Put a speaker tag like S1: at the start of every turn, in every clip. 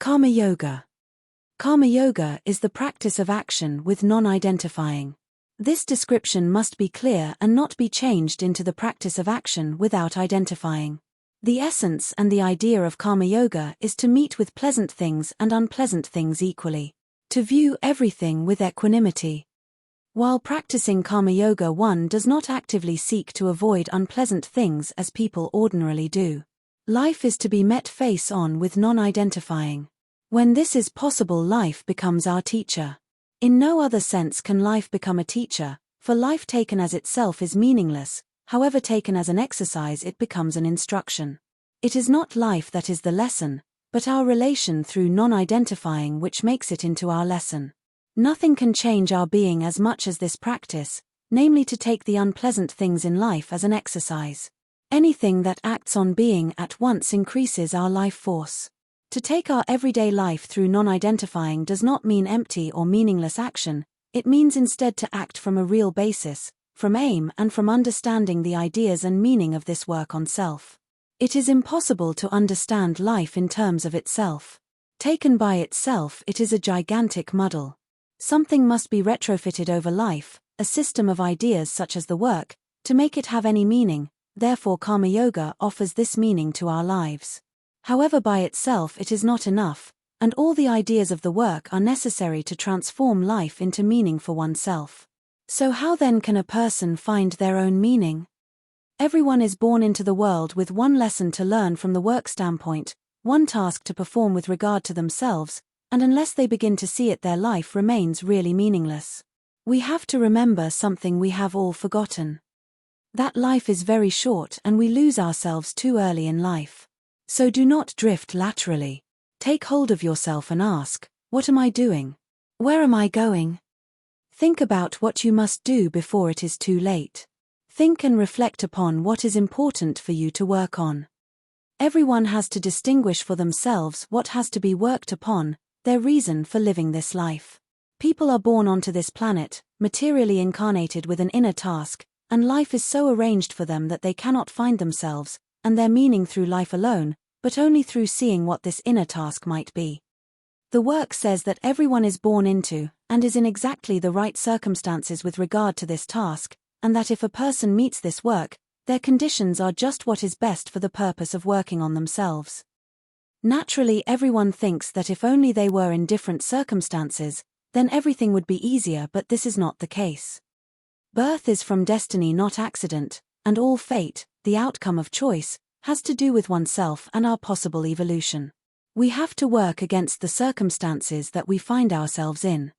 S1: Karma Yoga. Karma Yoga is the practice of action with non-identifying. This description must be clear and not be changed into the practice of action without identifying. The essence and the idea of Karma Yoga is to meet with pleasant things and unpleasant things equally. To view everything with equanimity. While practicing Karma Yoga, one does not actively seek to avoid unpleasant things as people ordinarily do. Life is to be met face-on with non-identifying. When this is possible, life becomes our teacher. In no other sense can life become a teacher, for life taken as itself is meaningless, however taken as an exercise it becomes an instruction. It is not life that is the lesson, but our relation through non-identifying which makes it into our lesson. Nothing can change our being as much as this practice, namely to take the unpleasant things in life as an exercise. Anything that acts on being at once increases our life force. To take our everyday life through non-identifying does not mean empty or meaningless action, it means instead to act from a real basis, from aim and from understanding the ideas and meaning of this work on self. It is impossible to understand life in terms of itself. Taken by itself, it is a gigantic muddle. Something must be retrofitted over life, a system of ideas such as the work, to make it have any meaning. Therefore Karma Yoga offers this meaning to our lives. However, by itself it is not enough, and all the ideas of the work are necessary to transform life into meaning for oneself. So how then can a person find their own meaning? Everyone is born into the world with one lesson to learn from the work standpoint, one task to perform with regard to themselves, and unless they begin to see it, their life remains really meaningless. We have to remember something we have all forgotten. That life is very short and we lose ourselves too early in life. So do not drift laterally. Take hold of yourself and ask, what am I doing? Where am I going? Think about what you must do before it is too late. Think and reflect upon what is important for you to work on. Everyone has to distinguish for themselves what has to be worked upon, their reason for living this life. People are born onto this planet, materially incarnated with an inner task, and life is so arranged for them that they cannot find themselves, and their meaning through life alone, but only through seeing what this inner task might be. The work says that everyone is born into, and is in exactly the right circumstances with regard to this task, and that if a person meets this work, their conditions are just what is best for the purpose of working on themselves. Naturally, everyone thinks that if only they were in different circumstances, then everything would be easier, but this is not the case. Birth is from destiny, not accident, and all fate, the outcome of choice, has to do with oneself and our possible evolution. We have to work against the circumstances that we find ourselves in.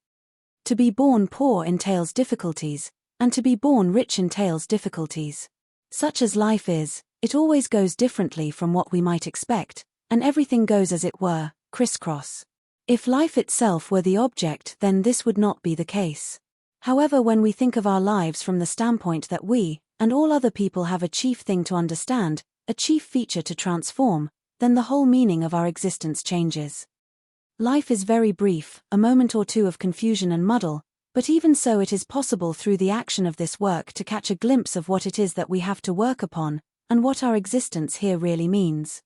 S1: To be born poor entails difficulties, and to be born rich entails difficulties. Such as life is, it always goes differently from what we might expect, and everything goes as it were, crisscross. If life itself were the object, then this would not be the case. However, when we think of our lives from the standpoint that we, and all other people have a chief thing to understand, a chief feature to transform, then the whole meaning of our existence changes. Life is very brief, a moment or two of confusion and muddle, but even so it is possible through the action of this work to catch a glimpse of what it is that we have to work upon, and what our existence here really means.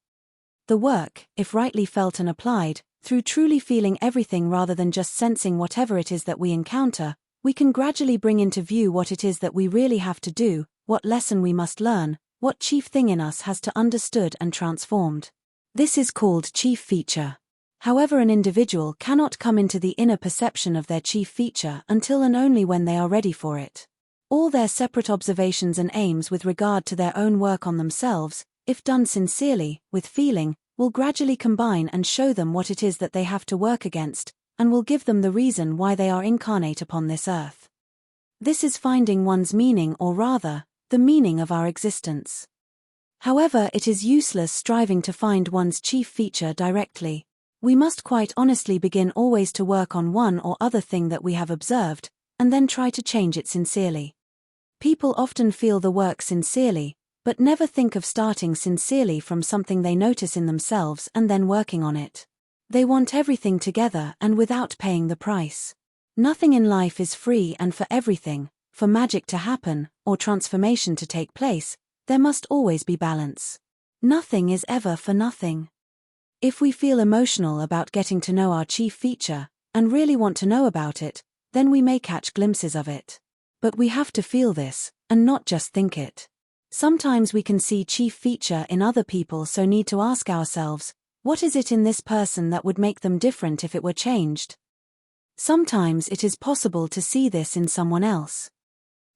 S1: The work, if rightly felt and applied, through truly feeling everything rather than just sensing whatever it is that we encounter, we can gradually bring into view what it is that we really have to do, what lesson we must learn, what chief thing in us has to understood and transformed. This is called chief feature. However, an individual cannot come into the inner perception of their chief feature until and only when they are ready for it. All their separate observations and aims with regard to their own work on themselves, if done sincerely, with feeling, will gradually combine and show them what it is that they have to work against, and will give them the reason why they are incarnate upon this earth. This is finding one's meaning, or rather, the meaning of our existence. However, it is useless striving to find one's chief feature directly. We must quite honestly begin always to work on one or other thing that we have observed, and then try to change it sincerely. People often feel the work sincerely, but never think of starting sincerely from something they notice in themselves and then working on it. They want everything together and without paying the price. Nothing in life is free, and for everything, for magic to happen, or transformation to take place, there must always be balance. Nothing is ever for nothing. If we feel emotional about getting to know our chief feature, and really want to know about it, then we may catch glimpses of it. But we have to feel this, and not just think it. Sometimes we can see chief feature in other people, so need to ask ourselves, what is it in this person that would make them different if it were changed? Sometimes it is possible to see this in someone else.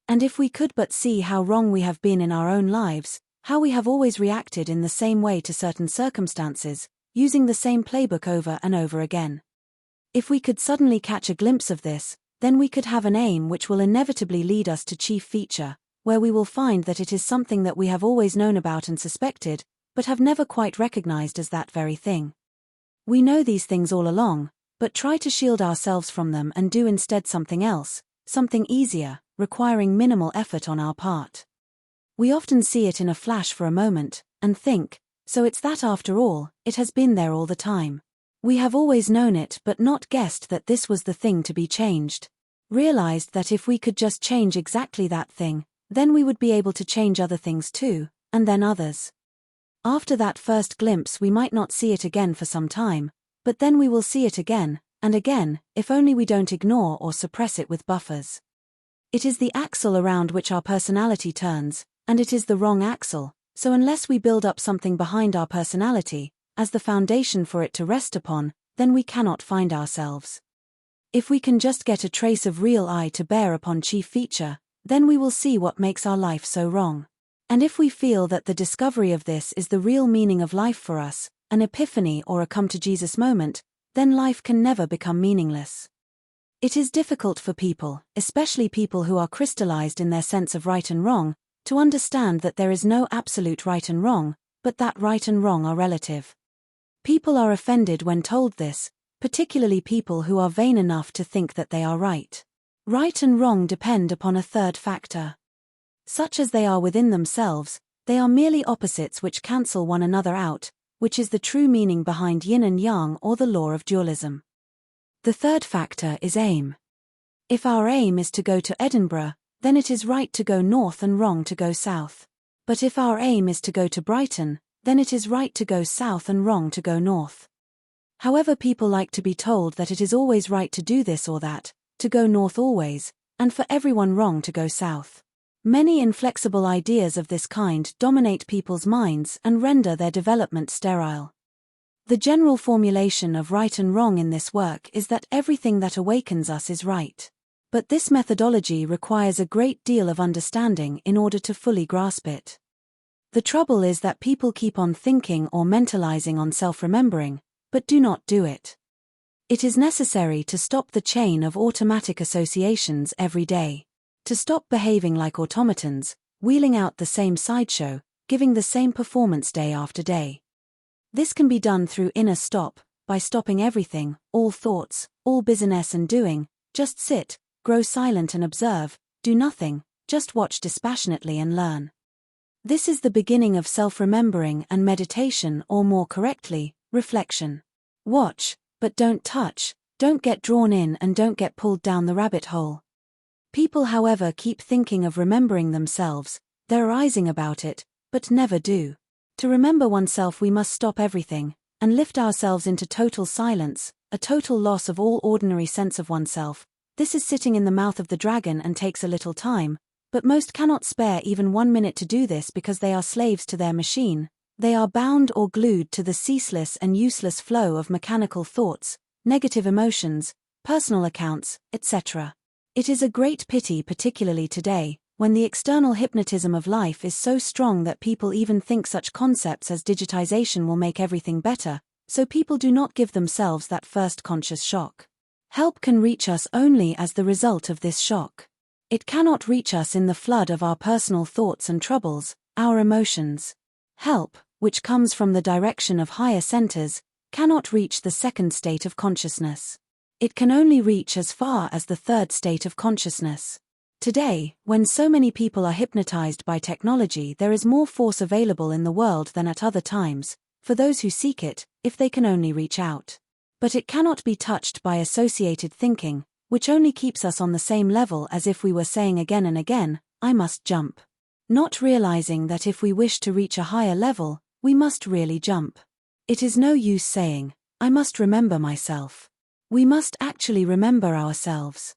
S1: And if we could but see how wrong we have been in our own lives, how we have always reacted in the same way to certain circumstances, using the same playbook over and over again. If we could suddenly catch a glimpse of this, then we could have an aim which will inevitably lead us to chief feature, where we will find that it is something that we have always known about and suspected, but have never quite recognized as that very thing. We know these things all along, but try to shield ourselves from them and do instead something else, something easier, requiring minimal effort on our part. We often see it in a flash for a moment, and think, so it's that after all, it has been there all the time. We have always known it but not guessed that this was the thing to be changed. Realized that if we could just change exactly that thing, then we would be able to change other things too, and then others. After that first glimpse we might not see it again for some time, but then we will see it again, and again, if only we don't ignore or suppress it with buffers. It is the axle around which our personality turns, and it is the wrong axle, so unless we build up something behind our personality, as the foundation for it to rest upon, then we cannot find ourselves. If we can just get a trace of real I to bear upon chief feature, then we will see what makes our life so wrong. And if we feel that the discovery of this is the real meaning of life for us, an epiphany or a come-to-Jesus moment, then life can never become meaningless. It is difficult for people, especially people who are crystallized in their sense of right and wrong, to understand that there is no absolute right and wrong, but that right and wrong are relative. People are offended when told this, particularly people who are vain enough to think that they are right. Right and wrong depend upon a third factor. Such as they are within themselves, they are merely opposites which cancel one another out, which is the true meaning behind yin and yang or the law of dualism. The third factor is aim. If our aim is to go to Edinburgh, then it is right to go north and wrong to go south. But if our aim is to go to Brighton, then it is right to go south and wrong to go north. However, people like to be told that it is always right to do this or that, to go north always, and for everyone wrong to go south. Many inflexible ideas of this kind dominate people's minds and render their development sterile. The general formulation of right and wrong in this work is that everything that awakens us is right. But this methodology requires a great deal of understanding in order to fully grasp it. The trouble is that people keep on thinking or mentalizing on self-remembering, but do not do it. It is necessary to stop the chain of automatic associations every day. To stop behaving like automatons, wheeling out the same sideshow, giving the same performance day after day. This can be done through inner stop, by stopping everything, all thoughts, all business and doing, just sit, grow silent and observe, do nothing, just watch dispassionately and learn. This is the beginning of self-remembering and meditation, or more correctly, reflection. Watch, but don't touch, don't get drawn in and don't get pulled down the rabbit hole. People, however, keep thinking of remembering themselves, theorizing about it, but never do. To remember oneself we must stop everything, and lift ourselves into total silence, a total loss of all ordinary sense of oneself. This is sitting in the mouth of the dragon and takes a little time, but most cannot spare even 1 minute to do this because they are slaves to their machine. They are bound or glued to the ceaseless and useless flow of mechanical thoughts, negative emotions, personal accounts, etc. It is a great pity, particularly today, when the external hypnotism of life is so strong that people even think such concepts as digitization will make everything better, so people do not give themselves that first conscious shock. Help can reach us only as the result of this shock. It cannot reach us in the flood of our personal thoughts and troubles, our emotions. Help, which comes from the direction of higher centers, cannot reach the second state of consciousness. It can only reach as far as the third state of consciousness. Today, when so many people are hypnotized by technology, there is more force available in the world than at other times, for those who seek it, if they can only reach out. But it cannot be touched by associated thinking, which only keeps us on the same level as if we were saying again and again, I must jump. Not realizing that if we wish to reach a higher level, we must really jump. It is no use saying, I must remember myself. We must actually remember ourselves.